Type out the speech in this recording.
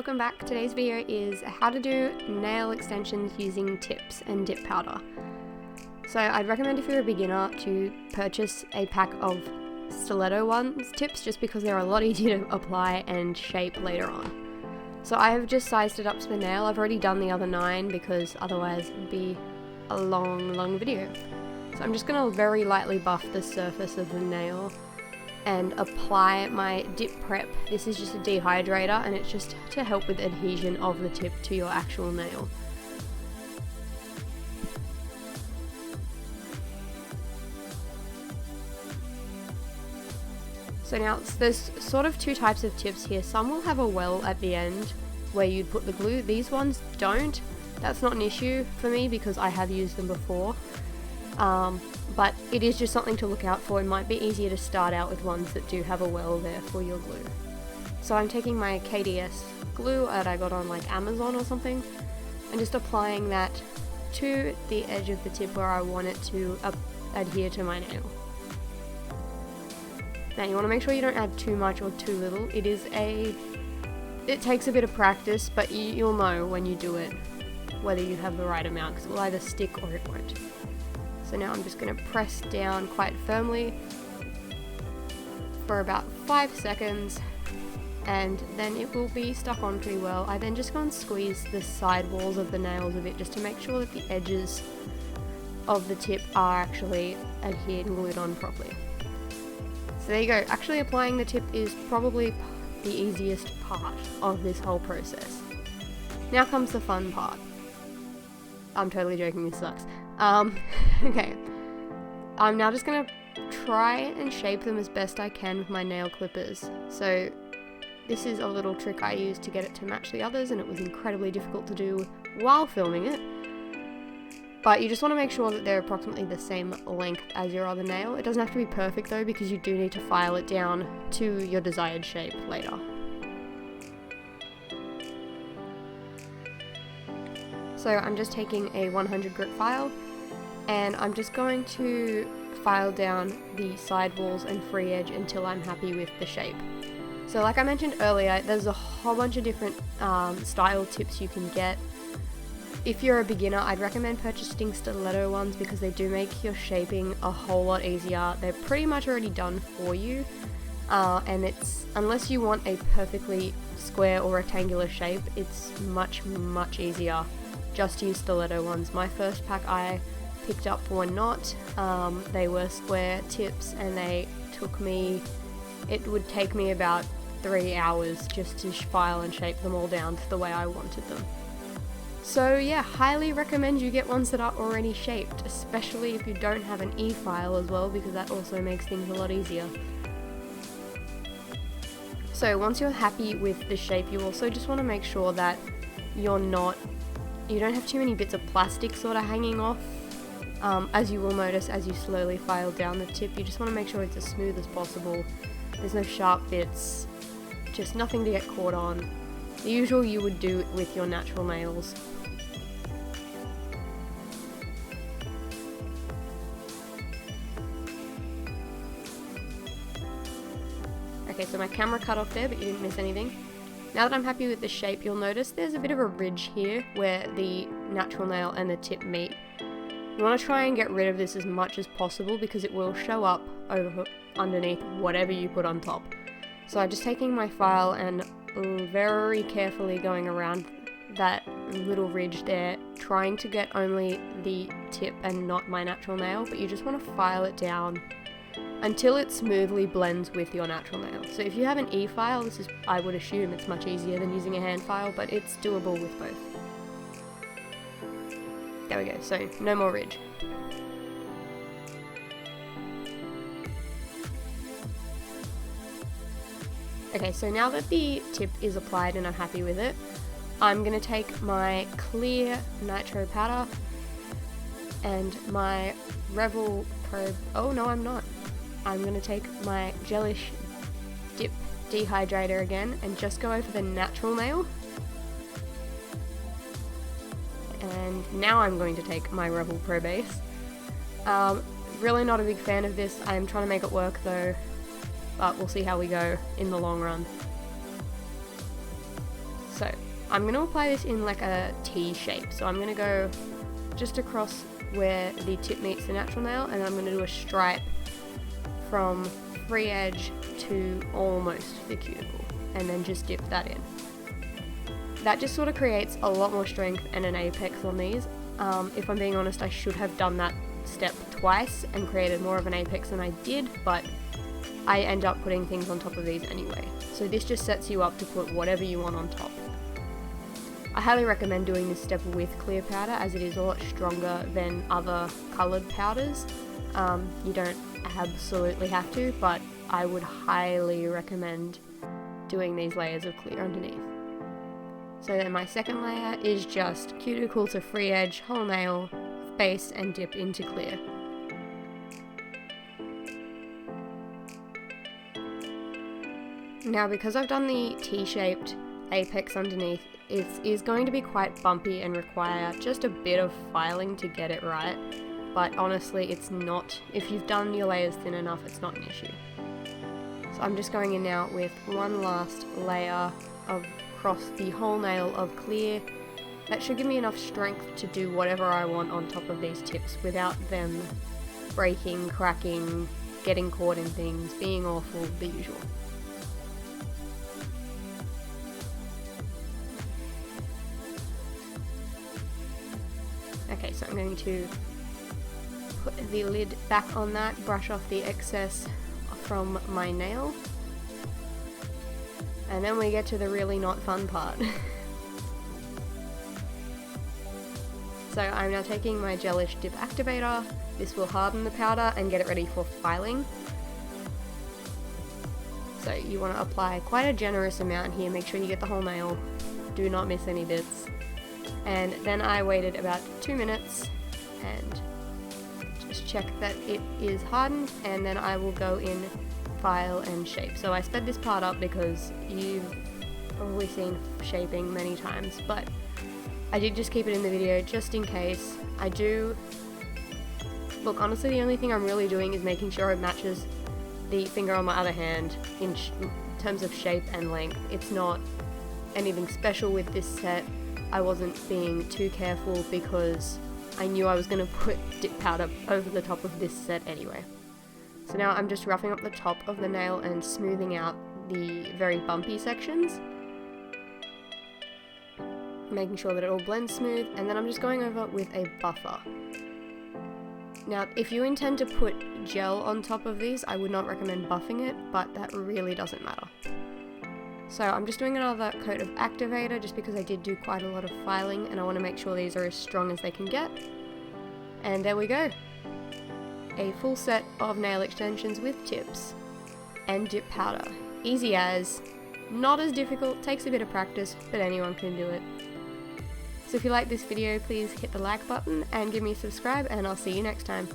welcome back. Today's video is how to do nail extensions using tips and dip powder. So I'd recommend if you're a beginner to purchase a pack of stiletto tips just because they're a lot easier to apply and shape later on. So I have just sized it up to the nail. I've already done the other 9 because otherwise it would be a long video. So I'm just going to very lightly buff the surface of the nail and apply my dip prep. This is just a dehydrator and it's just to help with adhesion of the tip to your actual nail. So now there's sort of 2 types of tips here. Some will have a well at the end where you'd put the glue. These ones don't. That's not an issue for me because I have used them before. But it is just something to look out for. It might be easier to start out with ones that do have a well there for your glue. So I'm taking my KDS glue that I got on like Amazon or something and just applying that to the edge of the tip where I want it to adhere to my nail. Now you want to make sure you don't add too much or too little. It takes a bit of practice, but you'll know when you do it whether you have the right amount because it will either stick or it won't. So now I'm just going to press down quite firmly for about 5 seconds and then it will be stuck on pretty well. I then just go and squeeze the side walls of the nails a bit just to make sure that the edges of the tip are actually adhered and glued on properly. So there you go. Actually applying the tip is probably the easiest part of this whole process. Now comes the fun part. I'm totally joking, this sucks. Okay, I'm now just going to try and shape them as best I can with my nail clippers. So this is a little trick I used to get it to match the others and it was incredibly difficult to do while filming it. But you just want to make sure that they're approximately the same length as your other nail. It doesn't have to be perfect though because you do need to file it down to your desired shape later. So I'm just taking a 100 grit file and I'm just going to file down the side walls and free edge until I'm happy with the shape. So like I mentioned earlier, there's a whole bunch of different style tips you can get. If you're a beginner, I'd recommend purchasing stiletto ones because they do make your shaping a whole lot easier. They're pretty much already done for you and unless you want a perfectly square or rectangular shape, it's much easier just to use stiletto ones. My first pack I picked up were not. They were square tips and it would take me about 3 hours just to file and shape them all down to the way I wanted them. So yeah, highly recommend you get ones that are already shaped, especially if you don't have an e-file as well because that also makes things a lot easier. So once you're happy with the shape, you also just want to make sure that you don't have too many bits of plastic sort of hanging off. As you will notice as you slowly file down the tip, you just want to make sure it's as smooth as possible. There's no sharp bits, just nothing to get caught on. The usual you would do with your natural nails. Okay, so my camera cut off there, but you didn't miss anything. Now that I'm happy with the shape, you'll notice there's a bit of a ridge here where the natural nail and the tip meet. You want to try and get rid of this as much as possible because it will show up underneath whatever you put on top. So I'm just taking my file and very carefully going around that little ridge there, trying to get only the tip and not my natural nail, but you just want to file it down until it smoothly blends with your natural nail. So if you have an e-file, I would assume it's much easier than using a hand file, but it's doable with both. There we go, so no more ridge. Okay, so now that the tip is applied and I'm happy with it, I'm going to take my clear nitro powder and my Revel probe. Oh no, I'm not. I'm going to take my Gelish dip dehydrator again and just go over the natural nail. And now I'm going to take my Revel Pro Base. Really not a big fan of this. I'm trying to make it work though, but we'll see how we go in the long run. So I'm going to apply this in like a T shape. So I'm going to go just across where the tip meets the natural nail, and I'm going to do a stripe from free edge to almost the cuticle, and then just dip that in. That just sort of creates a lot more strength and an apex on these. If I'm being honest, I should have done that step twice and created more of an apex than I did, but I end up putting things on top of these anyway. So this just sets you up to put whatever you want on top. I highly recommend doing this step with clear powder, as it is a lot stronger than other coloured powders. You don't absolutely have to, but I would highly recommend doing these layers of clear underneath. So then my second layer is just cuticle to free edge, whole nail, base, and dip into clear. Now, because I've done the T-shaped apex underneath, it is going to be quite bumpy and require just a bit of filing to get it right, but honestly it's not. If you've done your layers thin enough, it's not an issue. So I'm just going in now with one last layer across the whole nail of clear. That should give me enough strength to do whatever I want on top of these tips without them breaking, cracking, getting caught in things, being awful, the usual. Okay, so I'm going to put the lid back on that, brush off the excess from my nail, and then we get to the really not fun part. So I'm now taking my gelish dip activator. This will harden the powder and get it ready for filing. So you want to apply quite a generous amount here, make sure you get the whole nail, do not miss any bits. And then I waited about 2 minutes and just check that it is hardened, and then I will go in file and shape. So I sped this part up because you've probably seen shaping many times, but I did just keep it in the video just in case. I do... Look, honestly the only thing I'm really doing is making sure it matches the finger on my other hand in terms of shape and length. It's not anything special with this set. I wasn't being too careful because I knew I was going to put dip powder over the top of this set anyway. So now I'm just roughing up the top of the nail and smoothing out the very bumpy sections, making sure that it all blends smooth, and then I'm just going over with a buffer. Now, if you intend to put gel on top of these, I would not recommend buffing it, but that really doesn't matter. So I'm just doing another coat of activator just because I did do quite a lot of filing and I want to make sure these are as strong as they can get. And there we go. A full set of nail extensions with tips and dip powder. Easy as, not as difficult, takes a bit of practice, but anyone can do it. So if you like this video, please hit the like button and give me a subscribe, and I'll see you next time.